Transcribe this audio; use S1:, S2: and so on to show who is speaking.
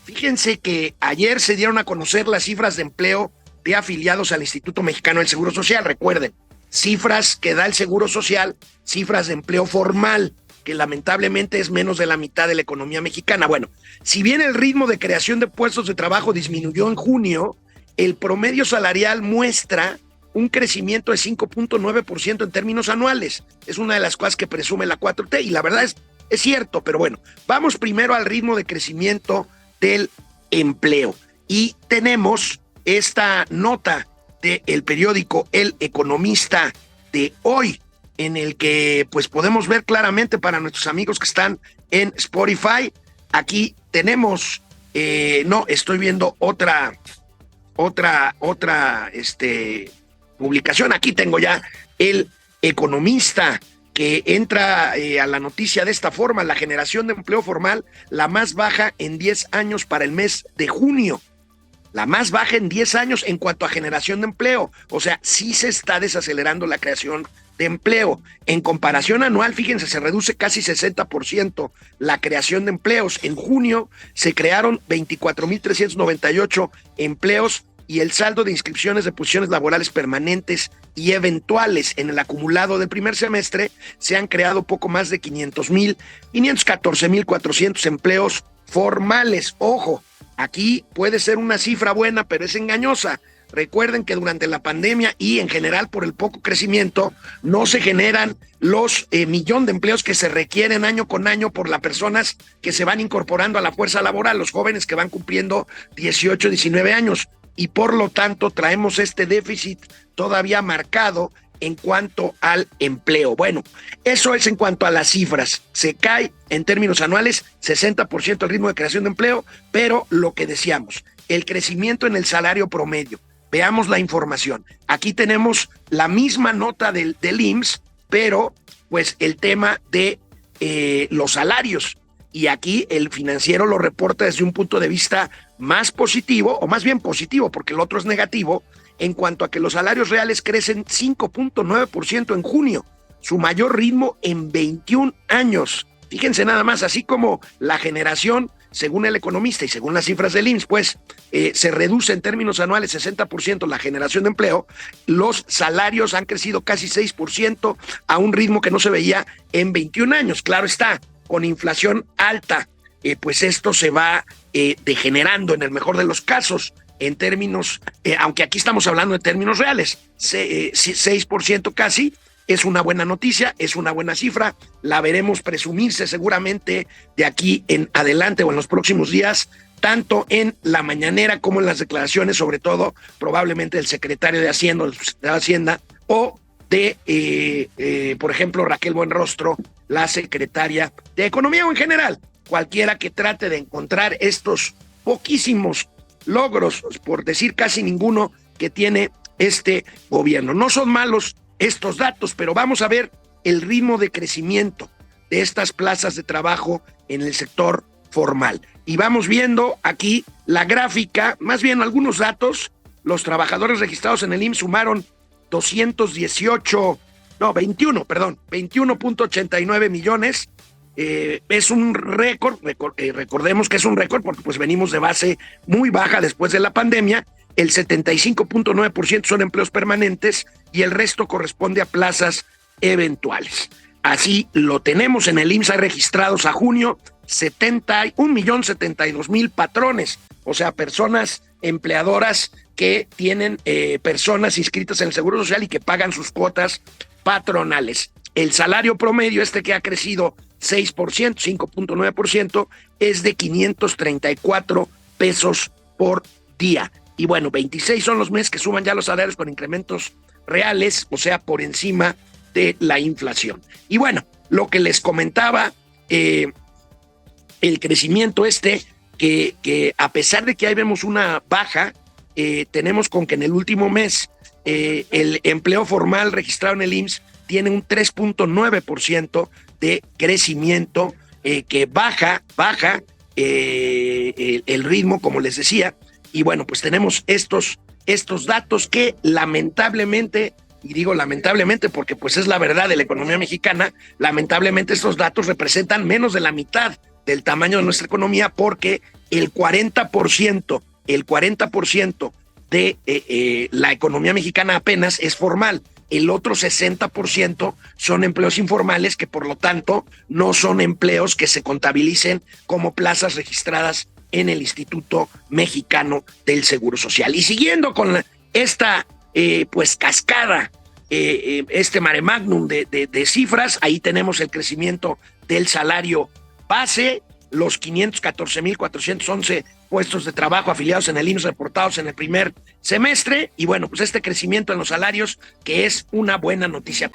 S1: Fíjense que ayer se dieron a conocer las cifras de empleo de afiliados al Instituto Mexicano del Seguro Social. Recuerden, cifras que da el Seguro Social, cifras de empleo formal, que lamentablemente es menos de la mitad de la economía mexicana. Bueno, si bien el ritmo de creación de puestos de trabajo disminuyó en junio, el promedio salarial muestra un crecimiento de 5.9% en términos anuales. Es una de las cosas que presume la 4T y la verdad es cierto, pero bueno, vamos primero al ritmo de crecimiento del empleo. Y tenemos esta nota del periódico El Economista de hoy, en el que pues podemos ver claramente para nuestros amigos que están en Spotify. Aquí tenemos, no, estoy viendo otra publicación. Aquí tengo ya El Economista, que entra a la noticia de esta forma: la generación de empleo formal, la más baja en 10 años para el mes de junio. La más baja en 10 años en cuanto a generación de empleo. O sea, sí se está desacelerando la creación de empleo. En comparación anual, fíjense, se reduce casi 60% la creación de empleos. En junio se crearon 24,398 empleos y el saldo de inscripciones de posiciones laborales permanentes y eventuales en el acumulado del primer semestre se han creado poco más de 514,400 empleos formales. Ojo, aquí puede ser una cifra buena, pero es engañosa. Recuerden que durante la pandemia y en general por el poco crecimiento no se generan los millón de empleos que se requieren año con año por las personas que se van incorporando a la fuerza laboral, los jóvenes que van cumpliendo 18, 19 años. Y por lo tanto traemos este déficit todavía marcado en cuanto al empleo. Bueno, eso es en cuanto a las cifras. Se cae en términos anuales 60% el ritmo de creación de empleo, pero lo que decíamos, el crecimiento en el salario promedio. Veamos la información. Aquí tenemos la misma nota del IMSS, pero pues el tema de los salarios. Y aquí el Financiero lo reporta desde un punto de vista más positivo, o más bien positivo, porque el otro es negativo, en cuanto a que los salarios reales crecen 5.9% en junio, su mayor ritmo en 21 años. Fíjense nada más, así como la generación, según El Economista y según las cifras del IMSS, pues se reduce en términos anuales 60% la generación de empleo, los salarios han crecido casi 6% a un ritmo que no se veía en 21 años. Claro está, con inflación alta, pues esto se va degenerando en el mejor de los casos, en términos, aunque aquí estamos hablando de términos reales, 6% casi, es una buena noticia, es una buena cifra, la veremos presumirse seguramente de aquí en adelante o en los próximos días, tanto en la mañanera como en las declaraciones, sobre todo probablemente del secretario de Hacienda o de, por ejemplo, Raquel Buenrostro, la secretaria de Economía, o en general, cualquiera que trate de encontrar estos poquísimos logros, por decir casi ninguno, que tiene este gobierno. No son malos estos datos, pero vamos a ver el ritmo de crecimiento de estas plazas de trabajo en el sector formal. Y vamos viendo aquí la gráfica, más bien algunos datos. Los trabajadores registrados en el IMSS sumaron 21.89 millones. Es un récord, recordemos que es un récord porque pues venimos de base muy baja después de la pandemia. El 75.9% son empleos permanentes y el resto corresponde a plazas eventuales. Así lo tenemos. En el IMSS hay registrados a junio 1.072.000 patrones, o sea, personas empleadoras que tienen personas inscritas en el Seguro Social y que pagan sus cuotas patronales. El salario promedio, que ha crecido 6%, 5.9%, es de 534 pesos por día. Y bueno, 26 son los meses que suman ya los salarios con incrementos reales, o sea, por encima de la inflación. Y bueno, lo que les comentaba, el crecimiento que a pesar de que ahí vemos una baja, tenemos con que en el último mes el empleo formal registrado en el IMSS tiene un 3.9% de crecimiento, que baja el ritmo, como les decía. Y bueno, pues tenemos estos datos que lamentablemente, y digo lamentablemente porque pues es la verdad de la economía mexicana, lamentablemente estos datos representan menos de la mitad del tamaño de nuestra economía, porque el 40% de la economía mexicana apenas es formal. El otro 60% son empleos informales, que por lo tanto no son empleos que se contabilicen como plazas registradas en el Instituto Mexicano del Seguro Social. Y siguiendo con esta pues cascada, este mare magnum de cifras, ahí tenemos el crecimiento del salario base, los 514,411 puestos de trabajo afiliados en el IMSS reportados en el primer semestre, y bueno, pues este crecimiento en los salarios, que es una buena noticia.